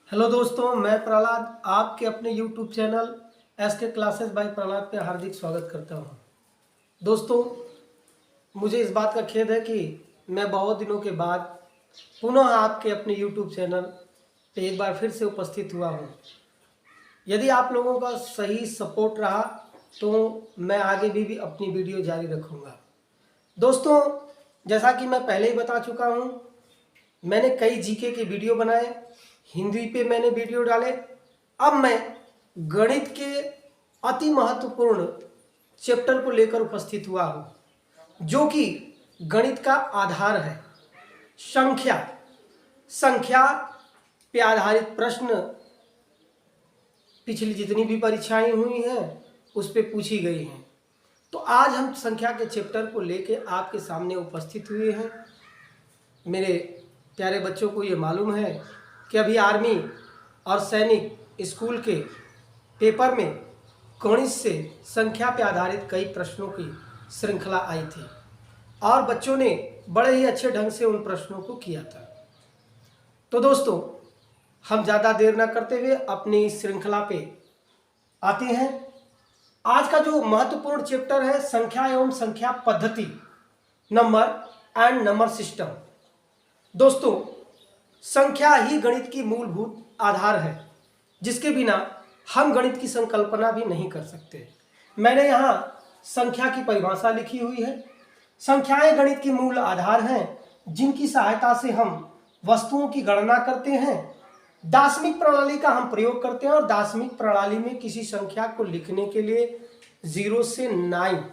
Hello दोस्तों, मैं प्रहलाद आपके अपने YouTube channel SK classes bye Prahlad पे हार्दिक स्वागत करता हूं। दोस्तों, मुझे इस बात का खेद है कि मैं बहुत दिनों के बाद पुनः आपके अपने YouTube चैनल पे एक बार फिर से उपस्थित हुआ हूं। यदि आप लोगों का सही सपोर्ट रहा तो मैं आगे भी अपनी वीडियो जारी रखूँगा। दोस्तों, जैसा कि मैं पहले ही बता चुका हूँ, मैंने कई जीके के वीडियो बनाए, हिंदी पे मैंने वीडियो डाले। अब मैं गणित के अति महत्वपूर्ण चैप्टर को लेकर उपस्थित हुआ हूँ, जो कि गणित का आधार है। संख्या संख्या पे आधारित प्रश्न पिछली जितनी भी परीक्षाएं हुई हैं उस पे पूछी गई हैं। तो आज हम संख्या के चैप्टर को लेके आपके सामने उपस्थित हुए हैं। मेरे प्यारे बच्चों को ये मालूम है कि अभी आर्मी और सैनिक स्कूल के पेपर में गणित से संख्या पर आधारित कई प्रश्नों की श्रृंखला आई थी और बच्चों ने बड़े ही अच्छे ढंग से उन प्रश्नों को किया था। तो दोस्तों, हम ज़्यादा देर न करते हुए अपनी इस श्रृंखला पे आते हैं। आज का जो महत्वपूर्ण चैप्टर है संख्या एवं संख्या पद्धति, नंबर एंड नंबर सिस्टम। दोस्तों, संख्या ही गणित की मूलभूत आधार है, जिसके बिना हम गणित की संकल्पना भी नहीं कर सकते। मैंने यहाँ संख्या की परिभाषा लिखी हुई है। संख्याएं गणित की मूल आधार हैं, जिनकी सहायता से हम वस्तुओं की गणना करते हैं। दार्शनिक प्रणाली का हम प्रयोग करते हैं और दार्शनिक प्रणाली में किसी संख्या को लिखने के लिए 0 से 9,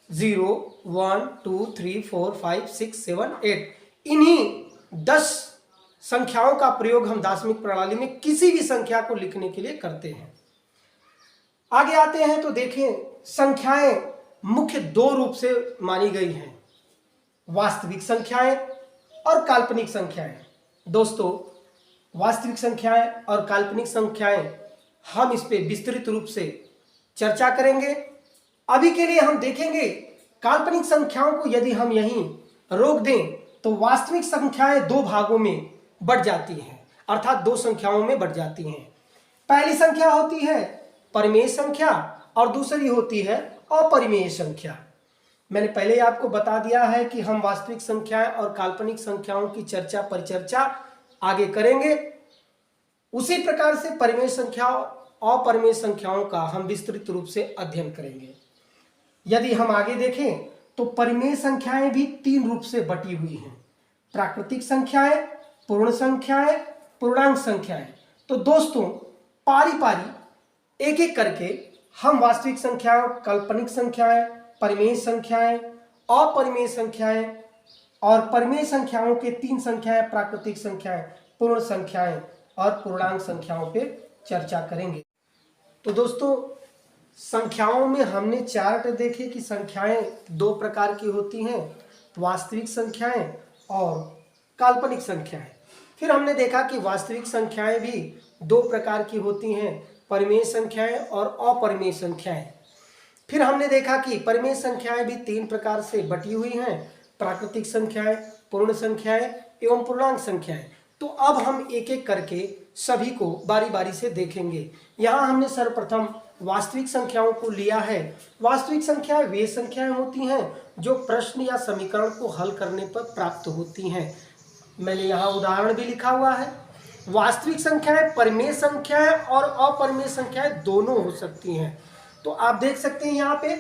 0, 1, 2, 3, 4, 5, 6, 7, 8 इन्हीं 10 संख्याओं का प्रयोग हम दार्शनिक प्रणाली में किसी भी संख्या को लिखने के लिए करते हैं। आगे आते हैं तो देखें, संख्याएं मुख्य दो रूप से मानी गई हैं, वास्तविक संख्याएं और काल्पनिक संख्याएं। दोस्तों, वास्तविक संख्याएं और काल्पनिक संख्याएं हम इस पे विस्तृत रूप से चर्चा करेंगे। अभी के लिए हम देखेंगे काल्पनिक संख्याओं को यदि हम यहीं रोक दें तो वास्तविक संख्याएं दो भागों में बढ़ जाती हैं, अर्थात दो संख्याओं में बढ़ जाती हैं। पहली संख्या होती है परिमेय संख्या और दूसरी होती है अपरिमेय संख्या। मैंने पहले ही आपको बता दिया है कि हम वास्तविक संख्याएं और काल्पनिक संख्याओं की चर्चा परिचर्चा आगे करेंगे। उसी प्रकार से परिमेय संख्या और अपरिमेय संख्याओं का हम विस्तृत रूप से अध्ययन करेंगे। यदि हम आगे देखें तो परिमेय संख्याएं भी तीन रूप से बटी हुई हैं, प्राकृतिक संख्याएं, पूर्ण संख्याएं, पूर्णांक संख्याएं। तो दोस्तों, पारी पारी एक एक करके हम वास्तविक संख्याओं, काल्पनिक संख्याएं, परिमेय संख्याएं, अपरिमेय संख्याएं और परिमेय संख्याओं के तीन संख्याएं, प्राकृतिक संख्याएं, पूर्ण संख्याएं और पूर्णांक संख्याओं पे चर्चा करेंगे। तो दोस्तों, संख्याओं में हमने चार्ट देखे कि संख्याएं दो प्रकार की होती हैं, वास्तविक संख्याएं और काल्पनिक संख्याएं। फिर हमने देखा कि वास्तविक संख्याएं भी दो प्रकार की होती हैं, परिमेय संख्याएं और अपरिमेय संख्याएं। फिर हमने देखा कि परिमेय संख्याएं भी तीन प्रकार से बटी हुई हैं, प्राकृतिक संख्याएं, पूर्ण संख्याएं एवं पूर्णांक संख्याएं। तो अब हम एक एक करके सभी को बारी बारी से देखेंगे। यहाँ हमने सर्वप्रथम वास्तविक संख्याओं को लिया है। वास्तविक संख्याएं वे संख्याएं होती हैं जो प्रश्न या समीकरण को हल करने पर प्राप्त होती हैं। मैंने यहाँ उदाहरण भी लिखा हुआ है। वास्तविक संख्याएं परिमेय संख्याएं और अपरिमेय संख्याएं दोनों हो सकती हैं। तो आप देख सकते हैं यहाँ पे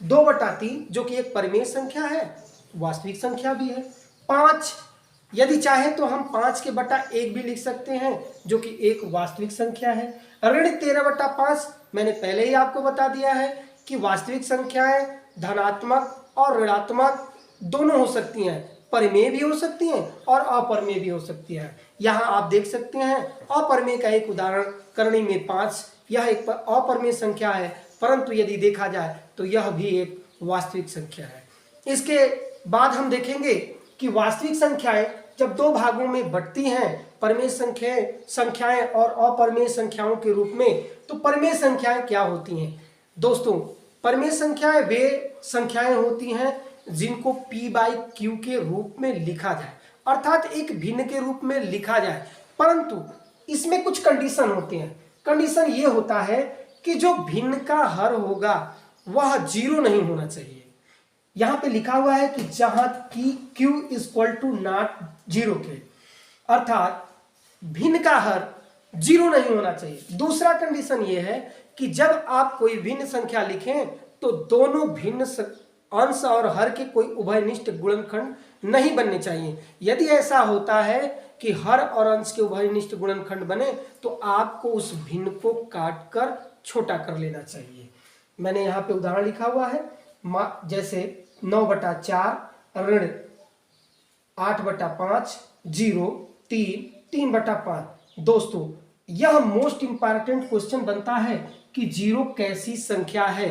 2/3 जो कि एक परिमेय संख्या है, वास्तविक संख्या भी है। 5, यदि चाहे तो हम 5 के बटा 1 भी लिख सकते हैं, जो कि एक वास्तविक संख्या है। ऋण 13/5 मैंने पहले ही आपको बता दिया है कि वास्तविक संख्याएं धनात्मक और ऋणात्मक दोनों हो सकती हैं, परिमेय भी हो सकती हैं और अपरिमेय भी हो सकती हैं। यहाँ आप देख सकते हैं अपरिमेय का एक उदाहरण करणी में 5, यह एक अपरिमेय संख्या है, परंतु यदि देखा जाए तो यह भी एक वास्तविक संख्या है। इसके बाद हम देखेंगे कि वास्तविक संख्याएं जब दो भागों में बढ़ती हैं, परिमेय संख्याएं और अपरिमेय संख्याओं के रूप में, तो परिमेय संख्याएं क्या होती हैं? दोस्तों, परिमेय संख्याएं वे संख्याएं होती हैं जिनको p/q के रूप में लिखा जाए, अर्थात एक भिन्न के रूप में लिखा जाए, परंतु इसमें कुछ कंडीशन होते हैं। कंडीशन ये होता है कि जो भिन्न का हर होगा वह 0 नहीं होना चाहिए। यहां पे लिखा हुआ है कि जहां की q इक्वल टू नॉट 0 के, अर्थात भिन्न का हर 0 नहीं होना चाहिए। दूसरा कंडीशन ये है कि जब आप कोई भिन्न संख्या लिखें तो दोनों भिन्न अंश और हर के कोई उभयनिष्ठ गुणनखंड नहीं बनने चाहिए। यदि ऐसा होता है कि हर और अंश के उभयनिष्ठ गुणनखंड बने तो आपको उस भिन्न को काट कर छोटा कर लेना चाहिए। मैंने यहाँ पे उदाहरण लिखा हुआ है, जैसे 9/4 ऋण 8/5 0 3 3/5। दोस्तों यह मोस्ट इंपॉर्टेंट क्वेश्चन बनता है कि 0 कैसी संख्या है,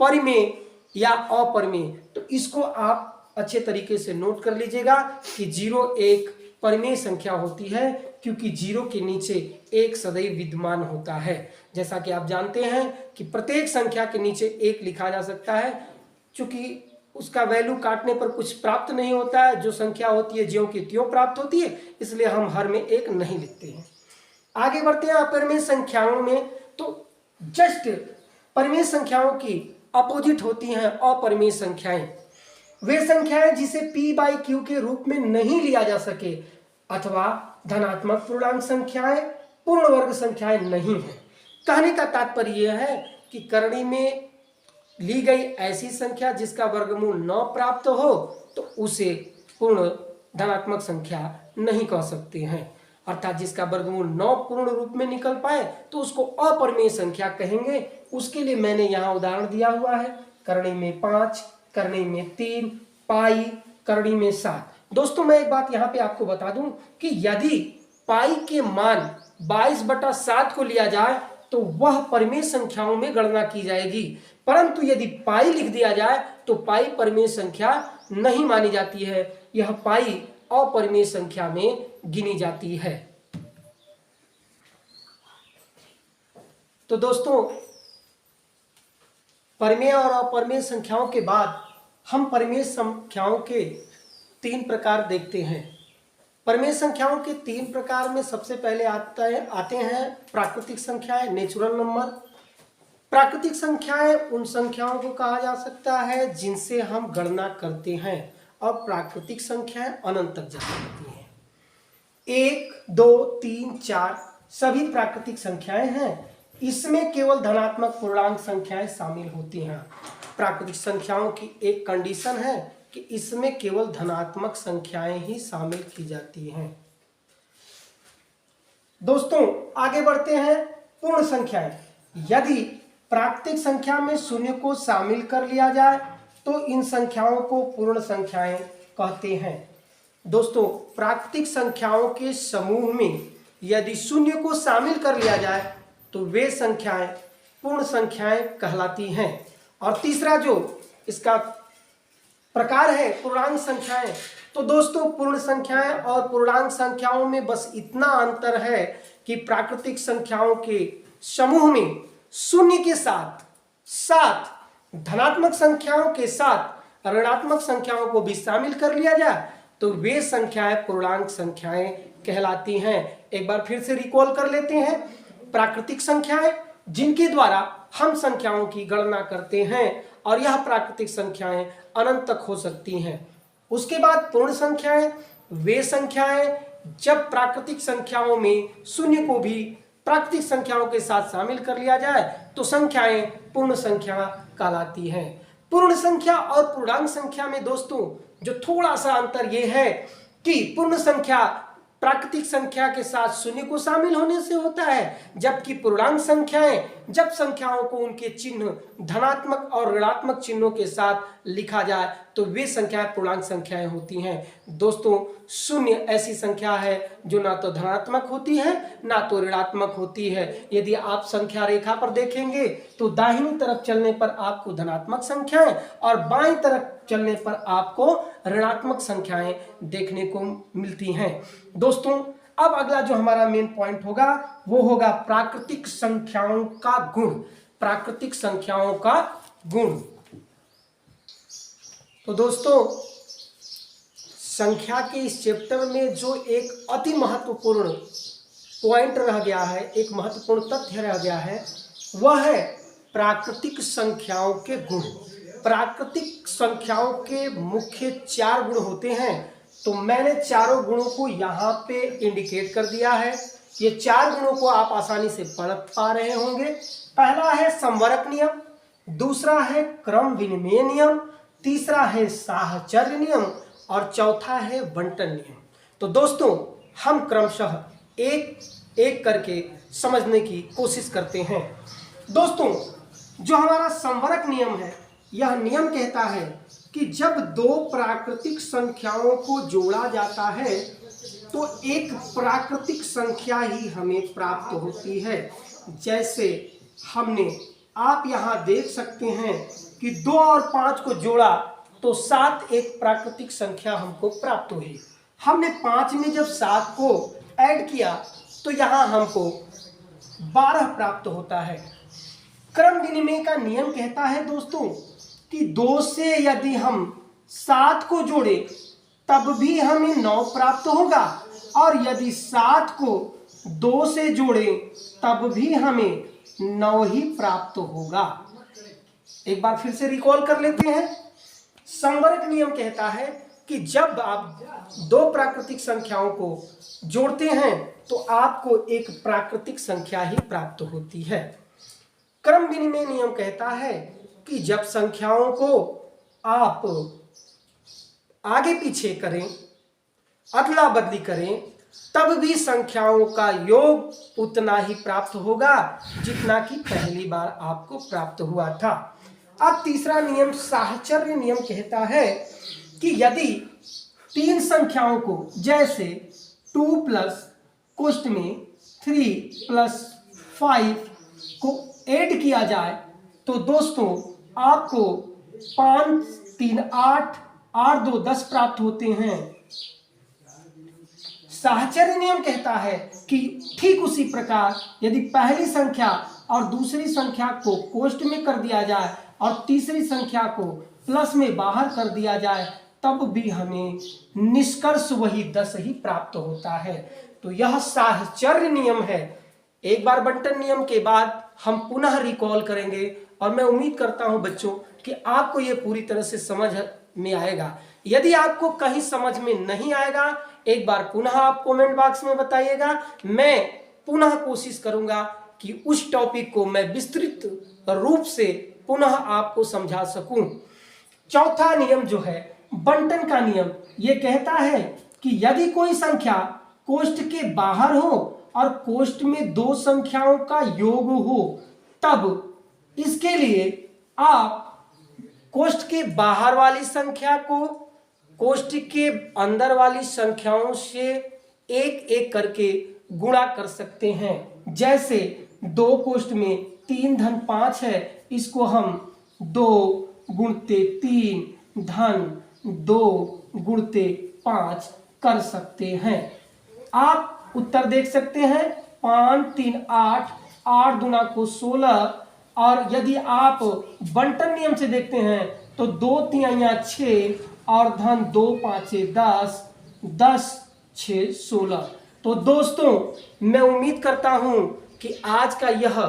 परिमेय या अपरिमेय। तो इसको आप अच्छे तरीके से नोट कर लीजिएगा कि 0 एक परिमेय संख्या होती है, क्योंकि 0 के नीचे एक सदैव विद्यमान होता है। जैसा कि आप जानते हैं कि प्रत्येक संख्या के नीचे एक लिखा जा सकता है, चूंकि उसका वैल्यू काटने पर कुछ प्राप्त नहीं होता है, जो संख्या होती है ज्यों की त्यों प्राप्त होती है, इसलिए हम हर में एक नहीं लिखते हैं। आगे बढ़ते हैं अपरिमेय संख्याओं में। तो जस्ट परिमेय संख्याओं की अपोजिट होती हैं अपरिमेय संख्याएं। वे संख्याएं जिसे p/q के रूप में नहीं लिया जा सके, अथवा धनात्मक पूर्णांक संख्याएं पूर्ण वर्ग संख्याएं नहीं है। कहने का तात्पर्य यह है कि करणी में ली गई ऐसी संख्या जिसका वर्गमूल 9 प्राप्त हो तो उसे पूर्ण धनात्मक संख्या नहीं कह सकते हैं, अर्थात जिसका वर्गमूल 9 पूर्ण रूप में निकल पाए तो उसको अपरिमेय संख्या कहेंगे। उसके लिए मैंने यहाँ उदाहरण दिया हुआ है, करणी में 5, करणी में 3, पाई, करणी में 7। दोस्तों मैं एक बात यहाँ पे आपको बता दूं कि यदि पाई के मान 22/7 को लिया जाए तो वह परिमेय संख्याओं में गणना की जाएगी, परंतु यदि पाई लिख दिया जाए तो पाई परिमेय संख्या नहीं मानी जाती है, यह पाई अपरिमेय संख्या में गिनी जाती है। तो दोस्तों परिमेय और अपरिमेय संख्याओं के बाद हम परिमेय संख्याओं के 3 प्रकार देखते हैं। परिमेय संख्याओं के 3 प्रकार में सबसे पहले आते हैं प्राकृतिक संख्याएं, नेचुरल नंबर। प्राकृतिक संख्याएं उन संख्याओं को कहा जा सकता है जिनसे हम गणना करते हैं, और प्राकृतिक संख्याएं अनंत तक जा सकती हैं। 1 2 3 4 सभी प्राकृतिक संख्याएं हैं, इसमें केवल धनात्मक पूर्णांक संख्याएं शामिल होती हैं। प्राकृतिक संख्याओं की एक कंडीशन है कि इसमें केवल धनात्मक संख्याएं ही शामिल की जाती हैं। दोस्तों आगे बढ़ते हैं पूर्ण संख्याएं। यदि प्राकृतिक संख्या में शून्य को शामिल कर लिया जाए तो इन संख्याओं को पूर्ण संख्याएं कहते हैं। दोस्तों प्राकृतिक संख्याओं के समूह में यदि शून्य को शामिल कर लिया जाए तो वे संख्याएं पूर्ण संख्याएं कहलाती हैं। और तीसरा जो इसका प्रकार है पूर्णांक संख्याएं, तो दोस्तों पूर्ण संख्याएं और पूर्णांक संख्याओं में बस इतना अंतर है कि प्राकृतिक संख्याओं के समूह में शून्य के साथ साथ धनात्मक संख्याओं के साथ ऋणात्मक संख्याओं को भी शामिल कर लिया जाए तो वे संख्याएं पूर्णांक संख्याएं कहलाती हैं। एक बार फिर से रिकॉल कर लेते हैं। प्राकृतिक संख्याएं जिनके द्वारा हम संख्याओं की गणना करते हैं और यह प्राकृतिक संख्याएं अनंत तक हो सकती हैं। उसके बाद पूर्ण संख्याएं वे संख्याएं जब प्राकृतिक संख्याओं में शून्य को भी प्राकृतिक संख्याओं के साथ शामिल कर लिया जाए तो संख्याएं पूर्ण संख्या कहलाती हैं। पूर्ण संख्या और पूर्णांक संख्या में दोस्तों जो थोड़ा सा अंतर यह है कि पूर्ण संख्या प्राकृतिक संख्या के साथ शून्य को शामिल होने से होता है, जबकि पूर्णांक संख्याएं जब संख्याओं को उनके चिन्ह धनात्मक और ऋणात्मक चिन्हों के साथ लिखा जाए तो वे संख्याएं पूर्णांक संख्याएं होती हैं। दोस्तों शून्य ऐसी संख्या है जो ना तो धनात्मक होती है ना तो ऋणात्मक होती है। यदि आप संख्या रेखा पर देखेंगे तो दाहिनी तरफ चलने पर आपको धनात्मक संख्याएं और बाईं तरफ चलने पर आपको ऋणात्मक संख्याएं देखने को मिलती हैं। दोस्तों अब अगला जो हमारा मेन पॉइंट होगा वो होगा प्राकृतिक संख्याओं का गुण। प्राकृतिक संख्याओं का गुण। तो दोस्तों संख्या के इस चैप्टर में जो एक अति महत्वपूर्ण पॉइंट रह गया है, एक महत्वपूर्ण तथ्य रह गया है, वह है प्राकृतिक संख्याओं के गुण। प्राकृतिक संख्याओं के मुख्य 4 गुण होते हैं, तो मैंने चारों गुणों को यहाँ पे इंडिकेट कर दिया है। ये 4 गुणों को आप आसानी से पढ़ पा रहे होंगे। पहला है संवरक नियम, दूसरा है क्रम विनिमय नियम, तीसरा है साहचर्य नियम और चौथा है बंटन नियम। तो दोस्तों हम क्रमशः एक एक करके समझने की कोशिश करते हैं। दोस्तों जो हमारा संवरक नियम है, यह नियम कहता है कि जब 2 प्राकृतिक संख्याओं को जोड़ा जाता है तो एक प्राकृतिक संख्या ही हमें प्राप्त होती है। जैसे हमने आप यहाँ देख सकते हैं कि 2 और 5 को जोड़ा तो 7 एक प्राकृतिक संख्या हमको प्राप्त हुई। हमने 5 में जब 7 को ऐड किया तो यहाँ हमको 12 प्राप्त होता है। क्रम विनिमय का नियम कहता है दोस्तों कि 2 से यदि हम 7 को जोड़े तब भी हमें 9 प्राप्त होगा, और यदि 7 को 2 से जोड़े तब भी हमें 9 ही प्राप्त होगा। एक बार फिर से रिकॉल कर लेते हैं। संवरक नियम कहता है कि जब आप 2 प्राकृतिक संख्याओं को जोड़ते हैं तो आपको एक प्राकृतिक संख्या ही प्राप्त होती है। क्रम विनिमय नियम कहता है कि जब संख्याओं को आप आगे पीछे करें, अदला बदली करें, तब भी संख्याओं का योग उतना ही प्राप्त होगा जितना कि पहली बार आपको प्राप्त हुआ था। अब तीसरा नियम साहचर्य नियम कहता है कि यदि 3 संख्याओं को जैसे 2 प्लस कोष्ठ में 3 प्लस 5 को ऐड किया जाए तो दोस्तों आपको 5 3 8 8 2 10 प्राप्त होते हैं। साहचर्य नियम कहता है कि ठीक उसी प्रकार यदि पहली संख्या और दूसरी संख्या को कोष्ठ में कर दिया जाए और तीसरी संख्या को प्लस में बाहर कर दिया जाए तब भी हमें निष्कर्ष वही 10 ही प्राप्त होता है। तो यह साहचर्य नियम है। एक बार बंटन नियम के बाद हम पुनः रिकॉल करेंगे और मैं उम्मीद करता हूं बच्चों कि आपको यह पूरी तरह से समझ में आएगा। यदि आपको कहीं समझ में नहीं आएगा, एक बार पुनः आप कमेंट बॉक्स में बताइएगा। मैं पुनः कोशिश करूंगा कि उस टॉपिक को मैं विस्तृत रूप से पुनः आपको समझा सकूं। चौथा नियम जो है बंटन का नियम, यह कहता है कि यदि कोई संख्या कोष्ठ के बाहर हो और कोष्ठ में 2 संख्याओं का योग हो तब इसके लिए आप कोष्ठ के बाहर वाली संख्या को कोष्ठ के अंदर वाली संख्याओं से एक एक करके गुणा कर सकते हैं। जैसे 2 कोष्ठ में 3 धन 5 है, इसको हम 2 गुणते 3 धन 2 गुणते 5 कर सकते हैं। आप उत्तर देख सकते हैं 5 3 8 8 दूना को 16, और यदि आप बंटन नियम से देखते हैं तो 2 तिहाइयां 6 और धन 2 पांचे 10 10 6 16। तो दोस्तों मैं उम्मीद करता हूं कि आज का यह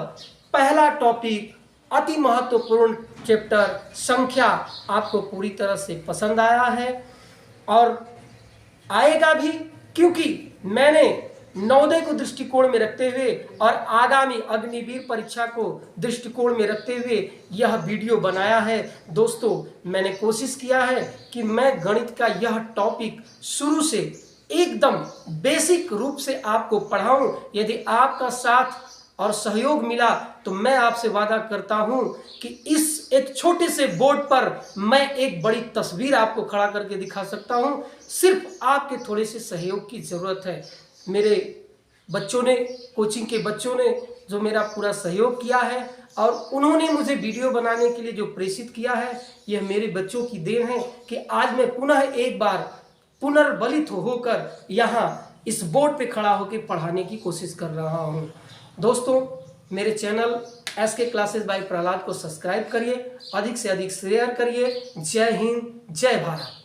पहला टॉपिक अति महत्वपूर्ण चैप्टर संख्या आपको पूरी तरह से पसंद आया है और आएगा भी, क्योंकि मैंने नवोदय को दृष्टिकोण में रखते हुए और आगामी अग्निवीर परीक्षा को दृष्टिकोण में रखते हुए यह वीडियो बनाया है। दोस्तों मैंने कोशिश किया है कि मैं गणित का यह टॉपिक शुरू से एकदम बेसिक रूप से आपको पढ़ाऊं। यदि आपका साथ और सहयोग मिला तो मैं आपसे वादा करता हूं कि इस एक छोटे से बोर्ड पर मैं एक बड़ी तस्वीर आपको खड़ा करके दिखा सकता हूं। सिर्फ आपके थोड़े से सहयोग की जरूरत है। मेरे बच्चों ने, कोचिंग के बच्चों ने जो मेरा पूरा सहयोग किया है और उन्होंने मुझे वीडियो बनाने के लिए जो प्रेरित किया है, यह मेरे बच्चों की देन है कि आज मैं पुनः एक बार पुनर्बलित होकर यहाँ इस बोर्ड पे खड़ा होकर पढ़ाने की कोशिश कर रहा हूँ। दोस्तों मेरे channel SK classes bye Prahlad को सब्सक्राइब करिए, अधिक से अधिक शेयर करिए। जय हिंद, जय भारत।